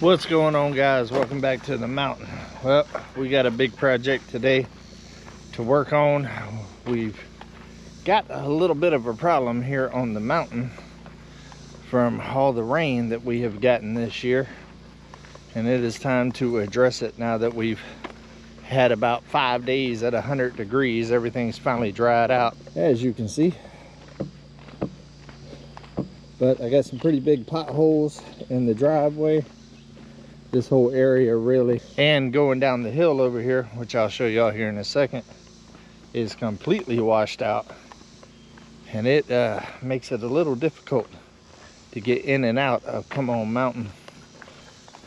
What's going on, guys? Welcome back to the mountain. Well, we got a big project today to work on. We've got a little bit of a problem here on the mountain from all the rain that we have gotten this year, and it is time to address it now that we've had about 5 days at 100 degrees. Everything's finally dried out, as you can see, but I got some pretty big potholes in the driveway, this whole area really, and going down the hill over here, which I'll show y'all here in a second, is completely washed out, and it makes it a little difficult to get in and out of Come On Mountain.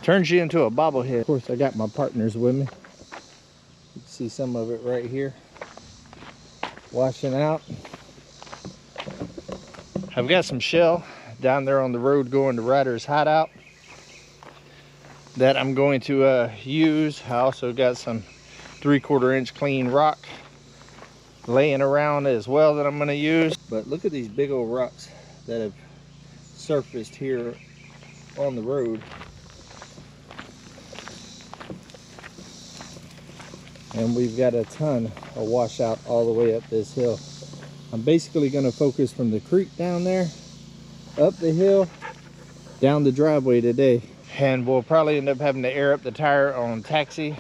Turns you into a bobblehead. Of course, I got my partners with me. You can see some of it right here washing out. I've got some shell down there on the road going to Ryder's Hideout that I'm going to use. I also got some 3/4 inch clean rock laying around as well that I'm going to use. But look at these big old rocks that have surfaced here on the road, and we've got a ton of washout all the way up this hill. I'm basically going to focus from the creek down there up the hill down the driveway today, and we'll probably end up having to air up the tire on taxi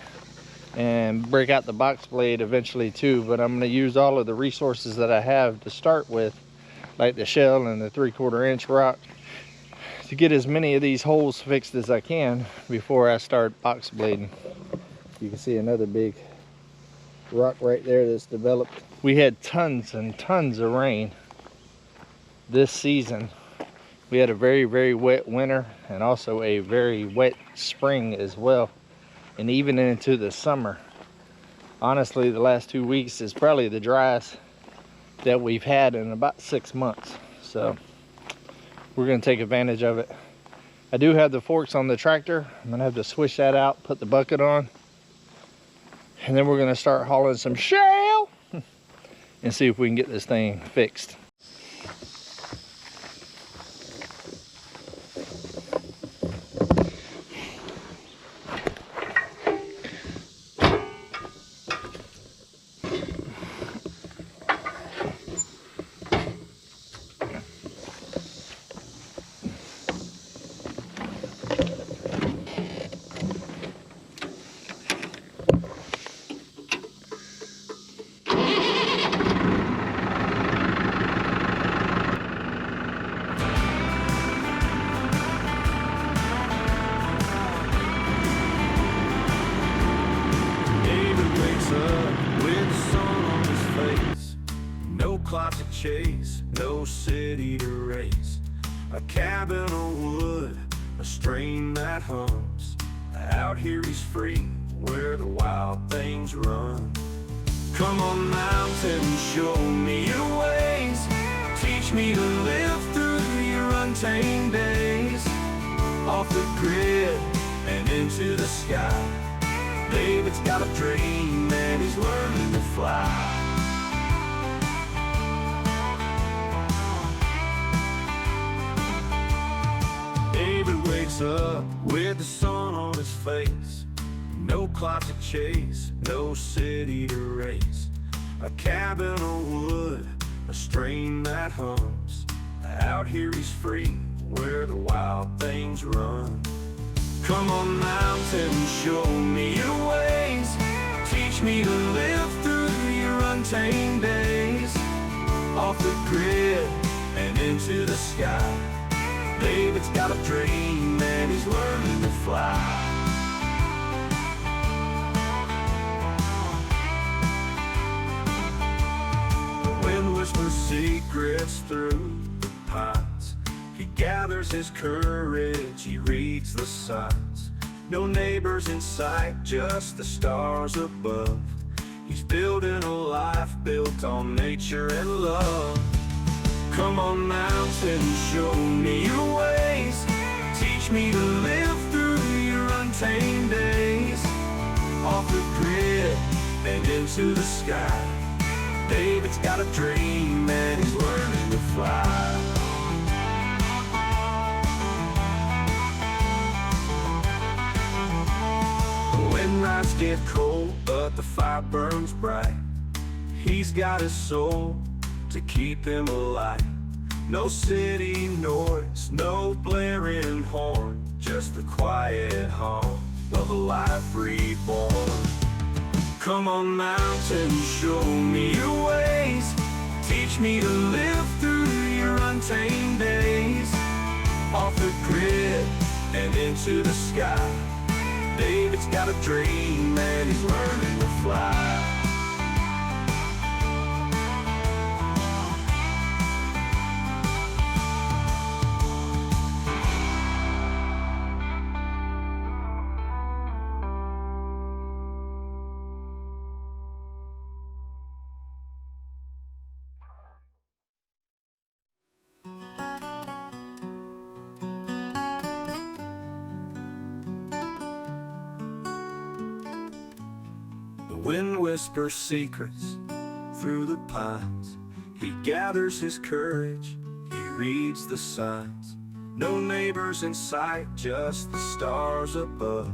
and break out the box blade eventually too. But I'm going to use all of the resources that I have to start with, like the shell and the 3/4 inch rock, to get as many of these holes fixed as I can before I start box blading. You can see another big rock right there that's developed. We had tons and tons of rain this season. We had a very, very wet winter and also a very wet spring as well, and even into the summer. Honestly, the last 2 weeks is probably the driest that we've had in about 6 months. So we're going to take advantage of it. I do have the forks on the tractor. I'm going to have to switch that out, put the bucket on, and then we're going to start hauling some shell and see if we can get this thing fixed. Clock to chase, no city to race, a cabin of wood, a strain that hums. Out here he's free, where the wild things run. Come on mountain, show me your ways, teach me to live through your untamed days. Off the grid and into the sky, David's got a dream and he's learning to fly. David wakes up with the sun on his face, no clock to chase, no city to race, a cabin of wood, a strain that hums. Out here he's free, where the wild things run. Come on mountain, show me your ways, teach me to live through your untamed days. Off the grid and into the sky, David's got a dream and he's learning to fly. The wind whispers secrets through the pines. He gathers his courage, he reads the signs. No neighbors in sight, just the stars above. He's building a life built on nature and love. Come on mountain, show me your ways, teach me to live through your untamed days. Off the grid and into the sky, David's got a dream and he's learning to fly. nights get cold, but the fire burns bright. He's got his soul to keep him alive. No city noise, no blaring horn, just the quiet hum of a life reborn. Come on, mountain, show me your ways. Teach me to live through your untamed days. Off the grid and into the sky. David's got a dream and he's learning to fly. The wind whispers secrets through the pines. He gathers his courage, he reads the signs. No neighbors in sight, just the stars above.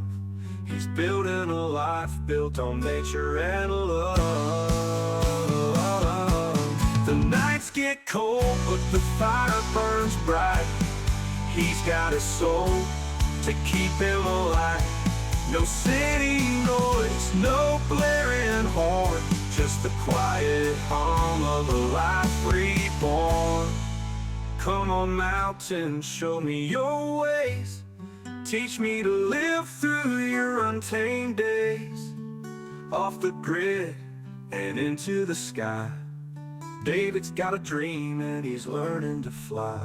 He's building a life built on nature and love. The nights get cold, but the fire burns bright. He's got a soul to keep him alive. No city noise, no blaring horn, just the quiet hum of a life reborn. Come on, mountain, show me your ways. Teach me to live through your untamed days. Off the grid and into the sky. David's got a dream and he's learning to fly.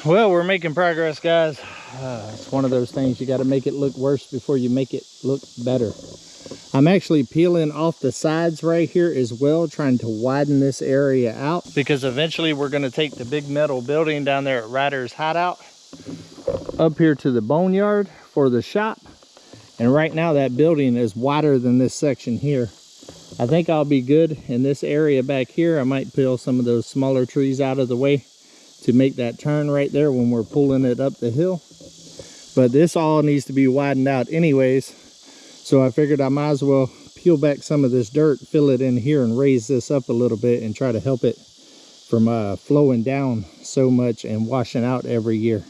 Well, we're making progress, guys. It's one of those things, you got to make it look worse before you make it look better. I'm actually peeling off the sides right here as well, trying to widen this area out, because eventually we're going to take the big metal building down there at Ryder's Hideout up here to the boneyard for the shop. And right now that building is wider than this section here. I think I'll be good in this area back here. I might peel some of those smaller trees out of the way to make that turn right there when we're pulling it up the hill. But this all needs to be widened out anyways, so I figured I might as well peel back some of this dirt, fill it in here, and raise this up a little bit and try to help it from flowing down so much and washing out every year.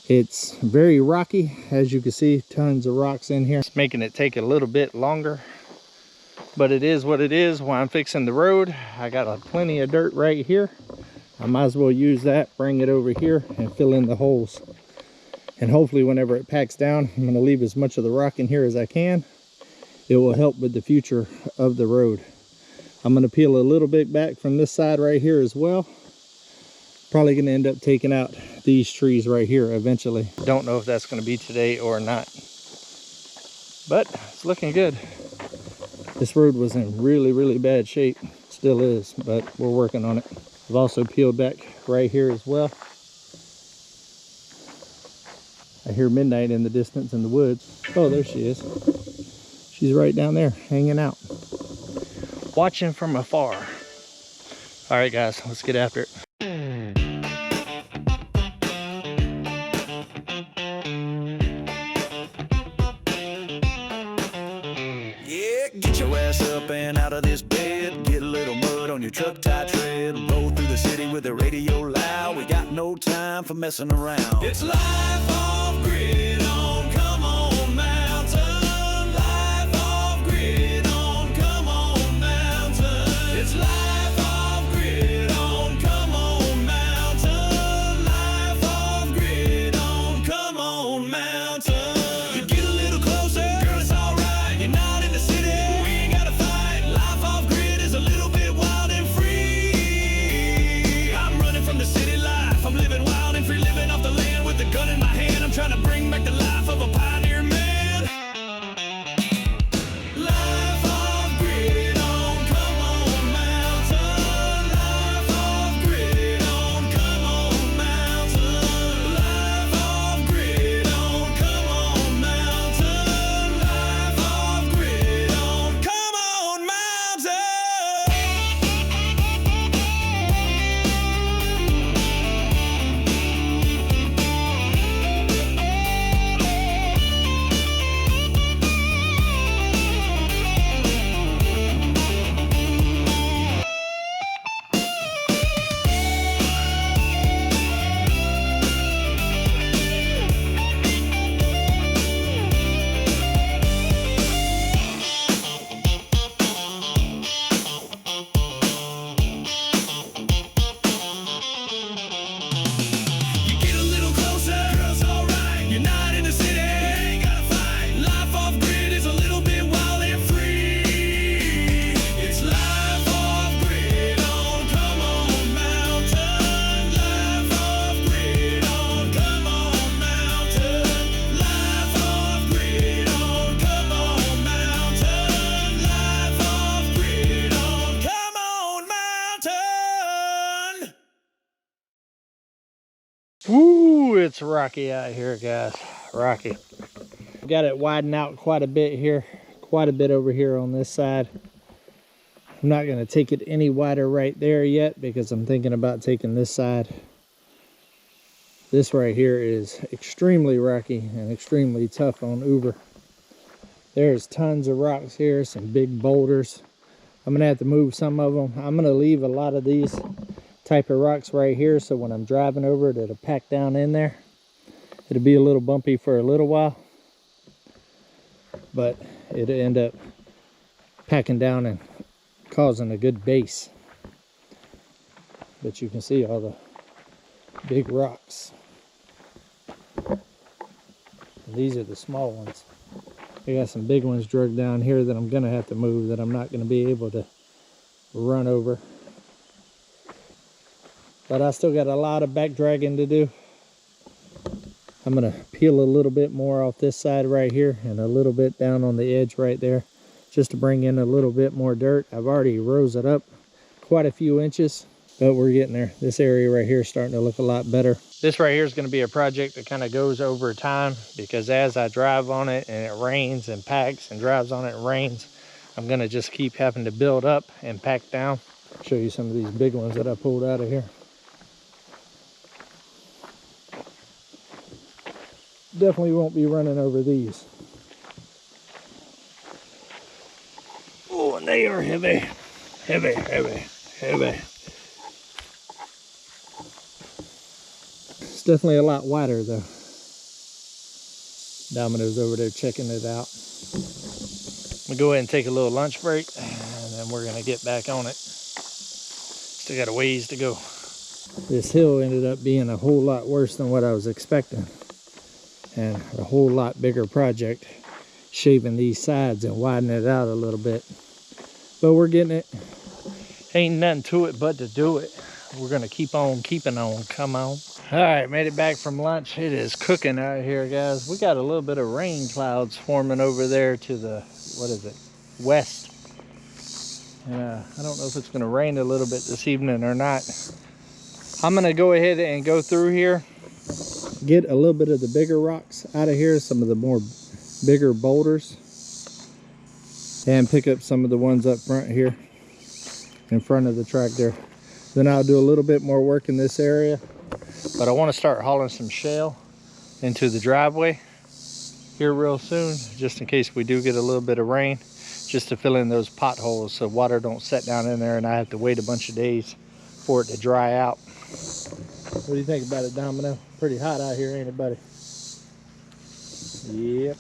It's very rocky, as you can see, tons of rocks in here. It's making it take a little bit longer, but it is what it is. While I'm fixing the road, I got plenty of dirt right here. I might as well use that, bring it over here and fill in the holes. And hopefully whenever it packs down, I'm going to leave as much of the rock in here as I can. It will help with the future of the road. I'm going to peel a little bit back from this side right here as well. Probably going to end up taking out these trees right here eventually. Don't know if that's going to be today or not, but it's looking good. This road was in really bad shape, still is, but we're working on it. I've also peeled back right here as well. I hear midnight in the distance in the woods. Oh, there she is. She's right down there, hanging out. Watching from afar. All right, guys, let's get after it. Yeah, get your ass up and out of this bed. Get a little mud on your truck tie tread. Roll through the city with the radio loud. We got no time for messing around. It's life off grid on Come On Mountain. Life off grid on Come On Mountain. It's life off grid on Come On Mountain. Life off grid on Come On Mountain. You get a little closer, girl, it's alright. You're not in the city, we ain't gotta fight. Life off grid is a little bit wild and free. I'm running from the city life. I'm living wild and free, living off the land with a gun in my hand. I'm trying to bring back the life. Woo, it's rocky out here, guys. Rocky. Got it widened out quite a bit here, quite a bit over here on this side. I'm not going to take it any wider right there yet because I'm thinking about taking this side. This right here is extremely rocky and extremely tough on Uber. There's tons of rocks here, some big boulders. I'm going to have to move some of them. I'm going to leave a lot of these type of rocks right here, so when I'm driving over it, it'll pack down in there. It'll be a little bumpy for a little while, but it'll end up packing down and causing a good base. But you can see all the big rocks. And these are the small ones. I got some big ones drug down here that I'm gonna have to move, that I'm not gonna be able to run over. But I still got a lot of back dragging to do. I'm gonna peel a little bit more off this side right here and a little bit down on the edge right there, just to bring in a little bit more dirt. I've already rose it up quite a few inches, but we're getting there. This area right here is starting to look a lot better. This right here is gonna be a project that kind of goes over time, because as I drive on it and it rains and packs and drives on it and rains, I'm gonna just keep having to build up and pack down. Show you some of these big ones that I pulled out of here. Definitely won't be running over these. Oh, and they are heavy. Heavy, heavy, heavy. It's definitely a lot wider though. Domino's over there checking it out. I'm gonna go ahead and take a little lunch break, and then we're gonna get back on it. Still got a ways to go. This hill ended up being a whole lot worse than what I was expecting, and a whole lot bigger project, shaving these sides and widening it out a little bit. But we're getting it. Ain't nothing to it but to do it. We're gonna keep on keeping on. Come on. All right, made it back from lunch. It is cooking out here, guys. We got a little bit of rain clouds forming over there to the, what is it, west. I don't know if it's gonna rain a little bit this evening or not. I'm gonna go ahead and go through here, get a little bit of the bigger rocks out of here, some of the more bigger boulders, and pick up some of the ones up front here in front of the tractor. Then I'll do a little bit more work in this area, but I want to start hauling some shale into the driveway here real soon, just in case we do get a little bit of rain, just to fill in those potholes so water don't set down in there and I have to wait a bunch of days for it to dry out. What do you think about it, Domino? Pretty hot out here, ain't it, buddy? Yep.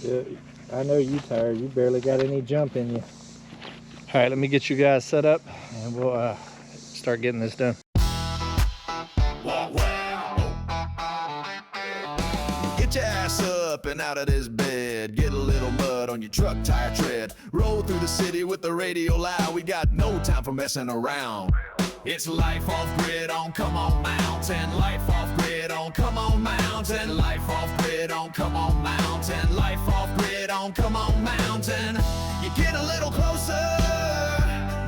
Yeah, I know you tired. You barely got any jump in you. All right, let me get you guys set up, and we'll start getting this done. Get your ass up and out of this bed. Get a little mud on your truck tire tread. Roll through the city with the radio loud. We got no time for messing around. It's life off grid on Come On Mountain. Life off grid on Come On Mountain. Life off grid on Come On Mountain. Life off grid on Come On Mountain. You get a little closer,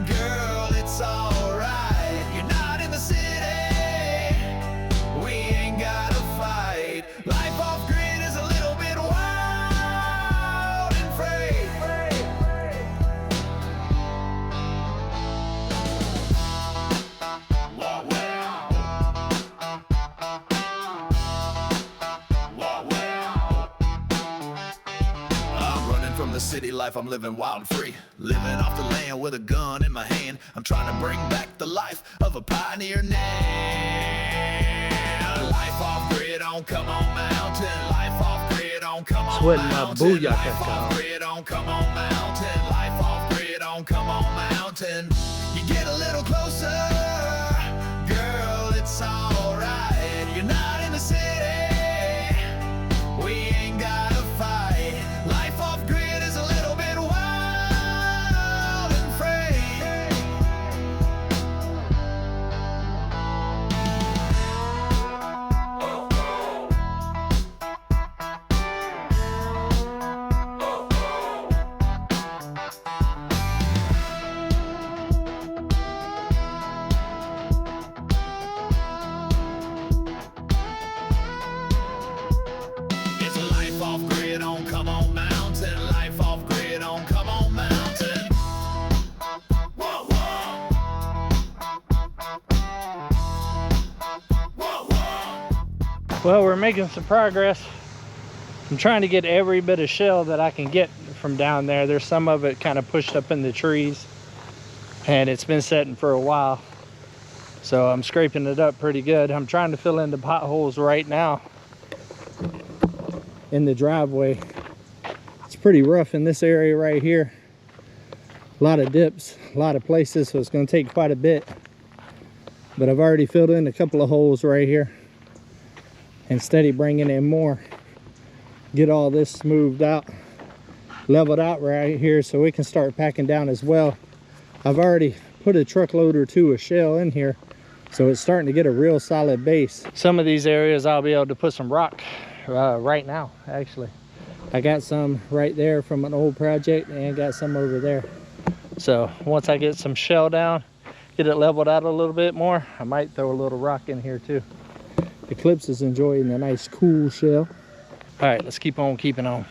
girl, it's alright. You're not in the city, we ain't gotta fight. Life off grid is a little bit wild and free. From the city life, I'm living wild and free. Living off the land with a gun in my hand. I'm trying to bring back the life of a pioneer now. Life off grid on Come On Mountain. Life off grid on Come On Mountain. Life off grid on Come On Mountain. Life off grid on Come On Mountain. You get a little closer, girl, it's alright. You're not in the city, we ain't gotta fight. Life off grid. Well, we're making some progress. I'm trying to get every bit of shell that I can get from down there. There's some of it kind of pushed up in the trees, and it's been setting for a while. So I'm scraping it up pretty good. I'm trying to fill in the potholes right now in the driveway. It's pretty rough in this area right here. A lot of dips, a lot of places, so it's going to take quite a bit. But I've already filled in a couple of holes right here. And steady bringing in more. Get all this smoothed out, leveled out right here so we can start packing down as well. I've already put a truckload or two of shell in here, so it's starting to get a real solid base. Some of these areas I'll be able to put some rock right now, actually. I got some right there from an old project and got some over there. So once I get some shell down, get it leveled out a little bit more, I might throw a little rock in here too. Eclipse is enjoying the nice cool shell. All right, let's keep on keeping on.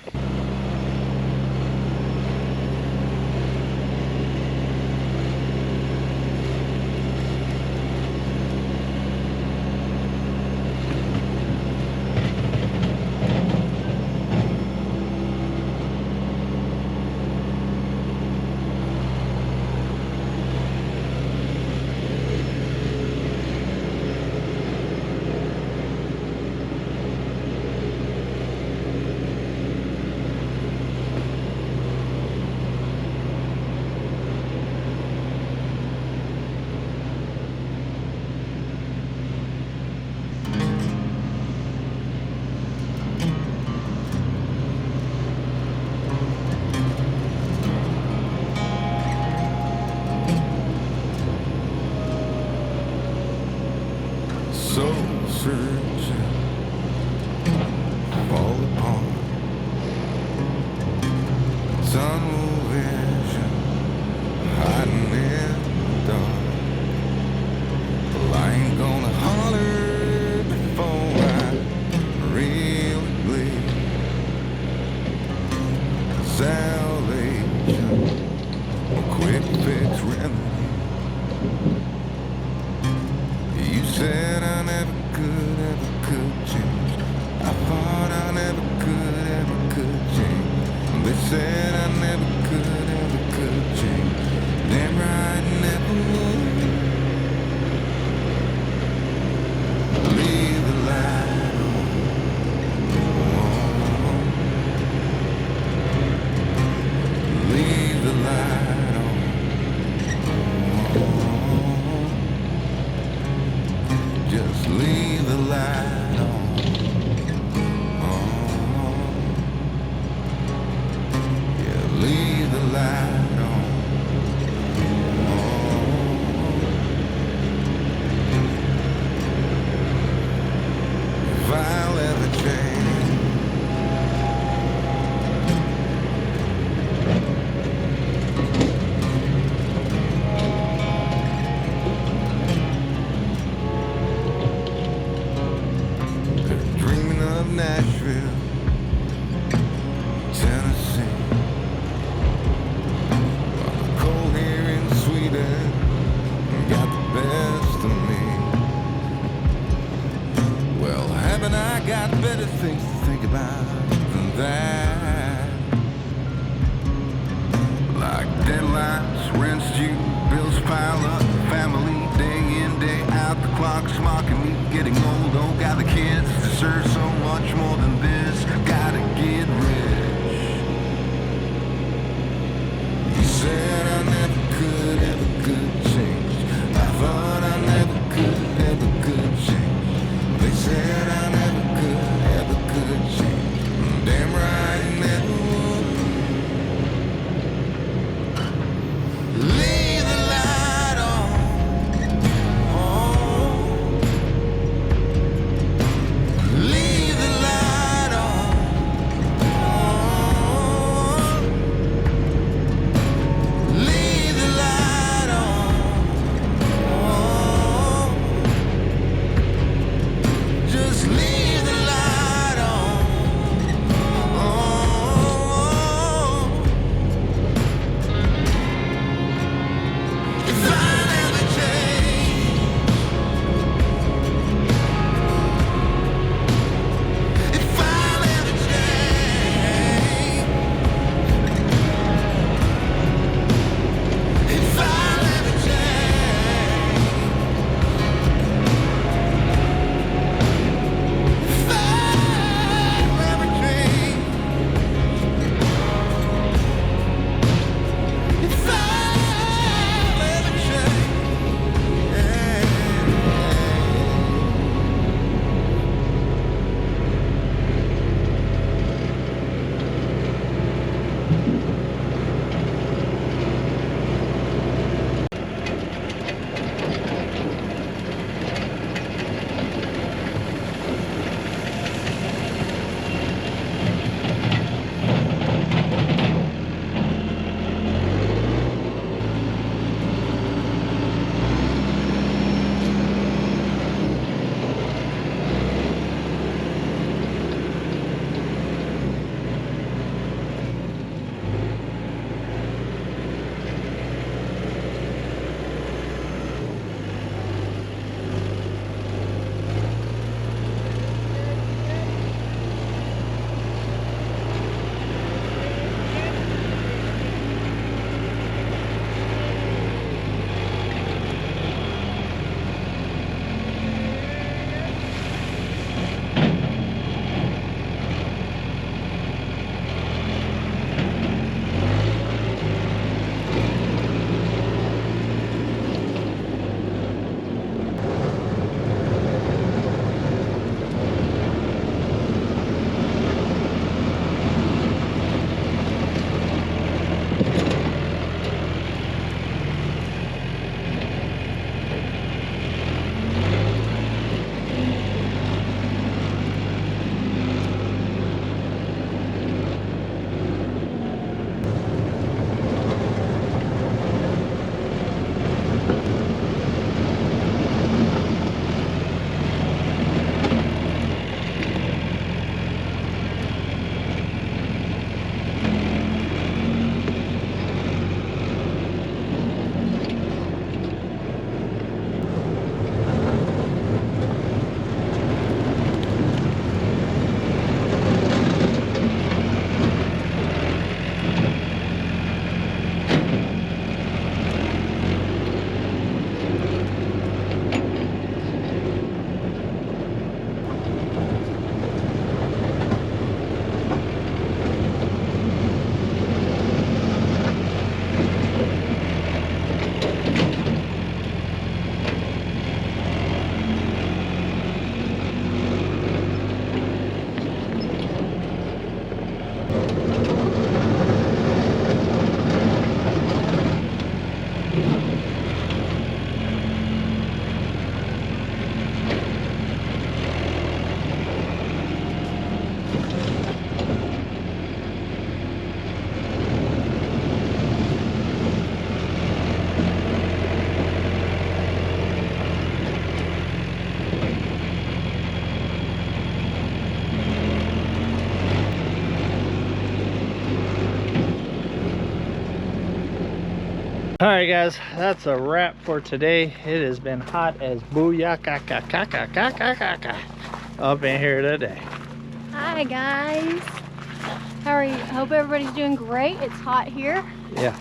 Soul searching, fall apart, tunnel vision, hiding in the dark. Well, I ain't gonna holler before I really bleed. Salvation, a quick fix remedy. You said I never could change. I thought I never could change. They said I never could change. Damn right, never would. Leave the light on. Leave the light on. Just leave the light on. Yeah, leave the light on. If I'll ever change, dreaming of Nashville, Tennessee. While the cold here in Sweden got the best of me. Well, haven't I got better things to think about than that? Like deadlines, rent's due, bills pile up, family day in, day out, the clock's mocking me, getting old, oh, got the kids, deserve so much more than this, gotta get rich. You said I never could change. I thought I never could change. They said I never could change. Damn right, never would. Leave the light on. Oh. Leave the light on. Oh. Leave All right, guys, that's a wrap for today. It has been hot as booyaka up in here today. Hi guys, how are you? I hope everybody's doing great. It's hot here. Yeah.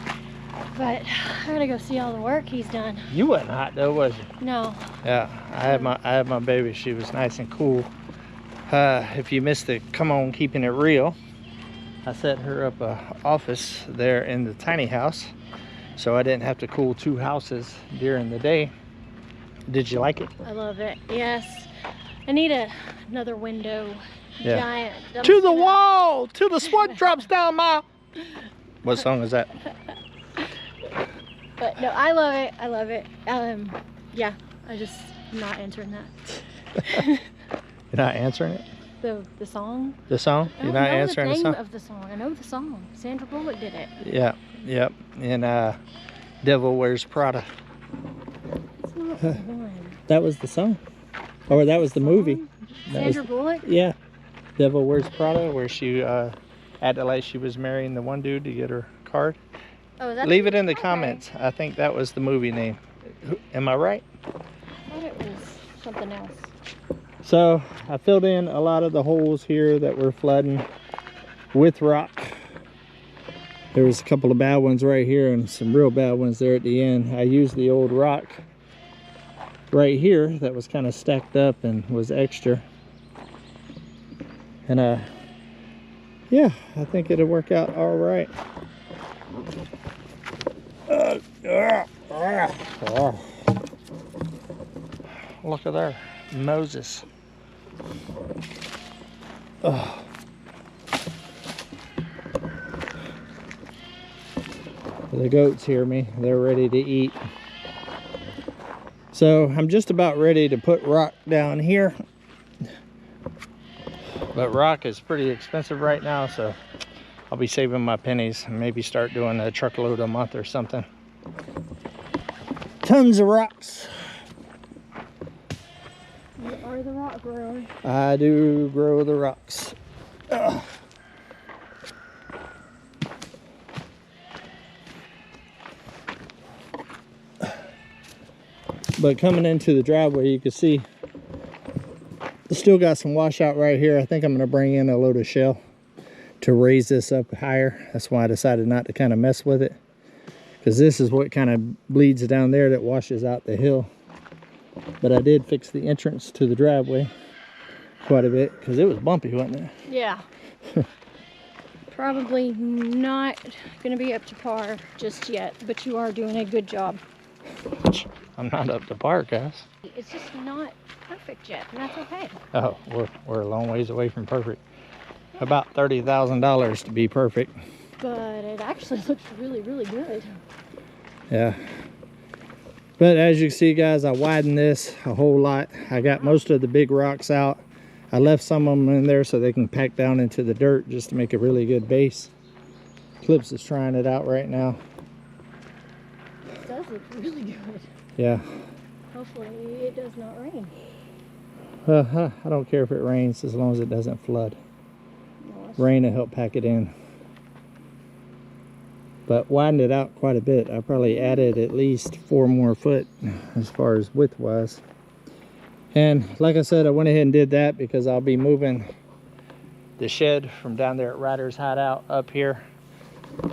But I gotta go see all the work he's done. You wasn't hot though, was you? No. Yeah, I had my baby. She was nice and cool. If you missed the come on keeping it real, I set her up a office there in the tiny house, so I didn't have to cool 2 houses during the day. Did you like it? I love it. Yes. I need another window. Yeah. Giant. To the wall, till the sweat drops down my. What song is that? But no, I love it. I love it. Yeah, I'm not answering that. You're not answering it? The song? The song? You're not answering the song? I know the name of the song. I know the song. Sandra Bullock did it. Yeah, yep. And Devil Wears Prada. It's not the one. That was the song. Or that was the movie. Sandra Bullock? Yeah. Devil Wears Prada, where she acted like she was marrying the one dude to get her card. Oh, is that Leave it in the comments. I think that was the movie name. Am I right? I thought it was something else. So I filled in a lot of the holes here that were flooding with rock. There was a couple of bad ones right here and some real bad ones there at the end. I used the old rock right here that was kind of stacked up and was extra. And yeah, I think it'll work out all right. Look at there, Moses. Oh. The goats hear me. They're ready to eat. So I'm just about ready to put rock down here. But rock is pretty expensive right now, so I'll be saving my pennies and maybe start doing a truckload a month or something. Tons of rocks. You are the rock grower. I do grow the rocks. Ugh. But coming into the driveway, you can see still got some washout right here. I think I'm going to bring in a load of shell to raise this up higher. That's why I decided not to kind of mess with it, because this is what kind of bleeds down there that washes out the hill. But I did fix the entrance to the driveway quite a bit because it was bumpy, wasn't it? Yeah. Probably not going to be up to par just yet, but you are doing a good job. I'm not up to par, guys. It's just not perfect yet, and that's okay. Oh, we're a long ways away from perfect. Yeah. About $30,000 to be perfect. But it actually looks really, really good. Yeah. But as you can see, guys, I widened this a whole lot. I got most of the big rocks out. I left some of them in there so they can pack down into the dirt just to make a really good base. Clips is trying it out right now. It does look really good. Yeah. Hopefully it does not rain. I don't care if it rains as long as it doesn't flood. No, Rain will help pack it in. But widened it out quite a bit. I probably added at least 4 more foot as far as width wise. And like I said, I went ahead and did that because I'll be moving the shed from down there at Ryder's Hideout up here.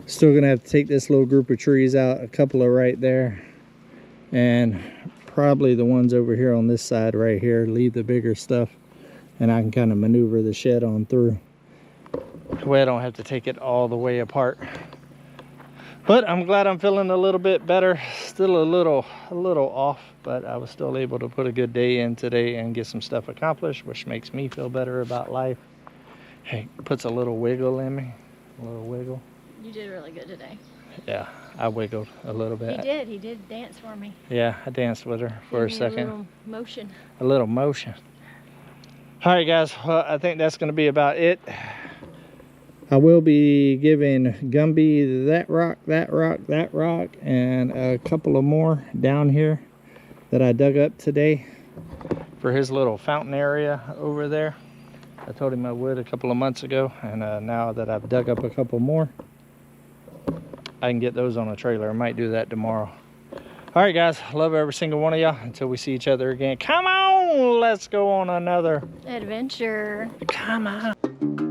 Still gonna have to take this little group of trees out, a couple are right there, and probably the ones over here on this side right here, leave the bigger stuff, and I can kind of maneuver the shed on through. That way I don't have to take it all the way apart. But I'm glad I'm feeling a little bit better. Still a little off, but I was still able to put a good day in today and get some stuff accomplished, which makes me feel better about life. Hey, puts a little wiggle in me, a little wiggle. You did really good today. Yeah, I wiggled a little bit. He did dance for me. Yeah, I danced with her for a second. A little motion. A little motion. All right, guys, well, I think that's going to be about it. I will be giving Gumby that rock, and a couple of more down here that I dug up today for his little fountain area over there. I told him I would a couple of months ago, and now that I've dug up a couple more, I can get those on a trailer. I might do that tomorrow. All right, guys, love every single one of y'all. Until we see each other again, come on, let's go on another adventure. Come on.